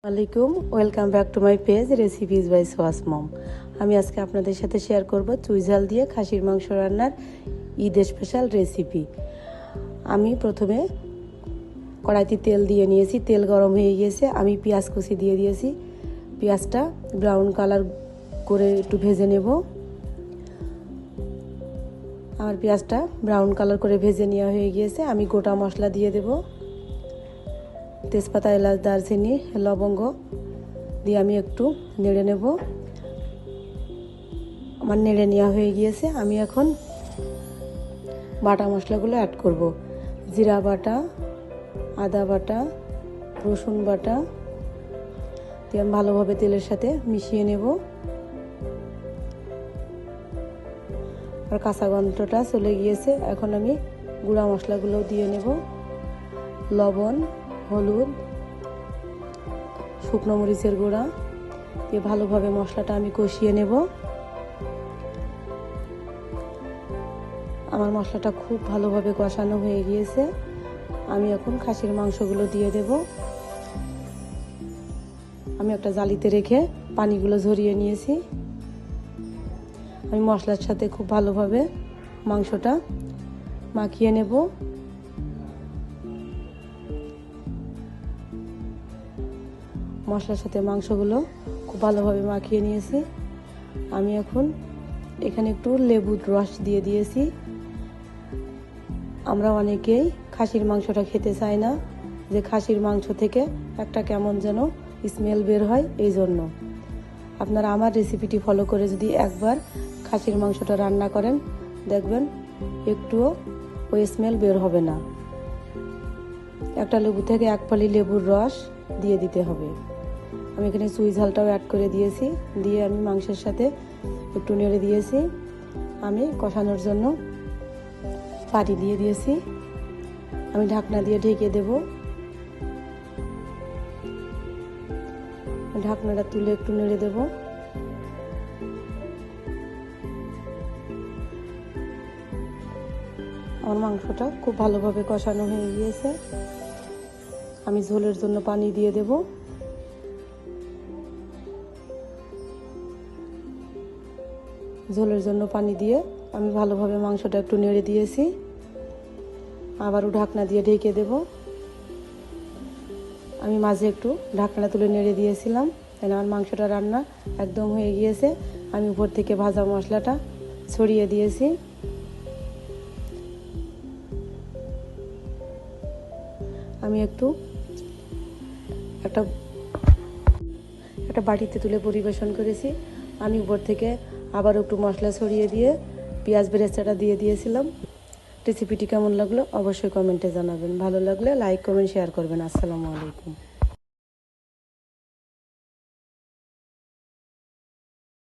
আলাইকুম, welcome back to my page recipes by Swas mom. আমি আজকে আপনাদের সাথে শেয়ার করব চুই ঝাল দিয়ে খাসির মাংস রান্নার ঈদ স্পেশাল রেসিপি। আমি প্রথমে কড়াইতে তেল দিয়ে নিয়েছি, তেল গরম হয়ে গিয়েছে। আমি পেঁয়াজ কুচি দিয়ে দিয়েছি, পেঁয়াজটা ব্রাউন কালার করে একটু ভেজে নেব। আমার পেঁয়াজটা ব্রাউন কালার করে ভেজে নেওয়া হয়ে গিয়েছে। আমি গোটা মশলা দিয়ে দেব, তেজপাতা, এলাচ, দারচিনি, লবঙ্গ দিয়ে আমি একটু নেড়ে নেব। আমার নেড়ে নেওয়া হয়ে গিয়েছে। আমি এখন বাটা মশলাগুলো অ্যাড করব। জিরা বাটা, আদা বাটা, রসুন বাটা দিয়ে আমি ভালোভাবে তেলের সাথে মিশিয়ে নেব। আর কাঁচা গন্ধটা চলে গিয়েছে। এখন আমি গুঁড়া মশলাগুলো দিয়ে নেব, লবণ, হলুদ, শুকনো মরিচের গুঁড়া দিয়ে ভালোভাবে মশলাটা আমি কষিয়ে নেব। আমার মশলাটা খুব ভালোভাবে কষানো হয়ে গিয়েছে। আমি এখন খাসির মাংসগুলো দিয়ে দেব। আমি একটা জালিতে রেখে পানিগুলো ঝরিয়ে নিয়েছি। আমি মশলার সাথে খুব ভালোভাবে মাংসটা মাখিয়ে নেব। মশলার সাথে মাংসগুলো খুব ভালোভাবে মাখিয়ে নিয়েছি। আমি এখন এখানে একটু লেবুর রস দিয়ে দিয়েছি। আমরা অনেকেই খাসির মাংসটা খেতে চাই না, যে খাসির মাংস থেকে একটা কেমন যেন স্মেল বের হয়। এই জন্য আপনারা আমার রেসিপিটি ফলো করে যদি একবার খাসির মাংসটা রান্না করেন, দেখবেন একটুও ওই স্মেল বের হবে না। একটা লেবু থেকে এক ফালি লেবুর রস দিয়ে দিতে হবে। আমি এখানে চুই ঝালটাও অ্যাড করে দিয়েছি, দিয়ে আমি মাংসের সাথে একটু নেড়ে দিয়েছি। আমি কষানোর জন্য পানি দিয়ে দিয়েছি। আমি ঢাকনা দিয়ে ঢেকে দেব। ঢাকনাটা তুলে একটু নেড়ে দেব। আমার মাংসটা খুব ভালোভাবে কষানো হয়ে গিয়েছে। আমি ঝোলের জন্য পানি দিয়ে দেব। ঝোলের জন্য পানি দিয়ে আমি ভালোভাবে মাংসটা একটু নেড়ে দিয়েছি। আবারও ঢাকনা দিয়ে ঢেকে দেব। আমি মাঝে একটু ঢাকনা তুলে নেড়ে দিয়েছিলাম, তাই আমার মাংসটা রান্না একদম হয়ে গিয়েছে। আমি উপর থেকে ভাজা মশলাটা ছড়িয়ে দিয়েছি। আমি একটা বাটিতে তুলে পরিবেশন করেছি। আমি উপর থেকে আবার একটু মশলা ছড়িয়ে দিয়ে পেঁয়াজ বেরেস্তাটা দিয়ে দিয়েছিলাম। রেসিপিটি কেমন লাগলো অবশ্যই কমেন্টে জানাবেন। ভালো লাগলে লাইক, কমেন্ট, শেয়ার করবেন। আসসালামু আলাইকুম।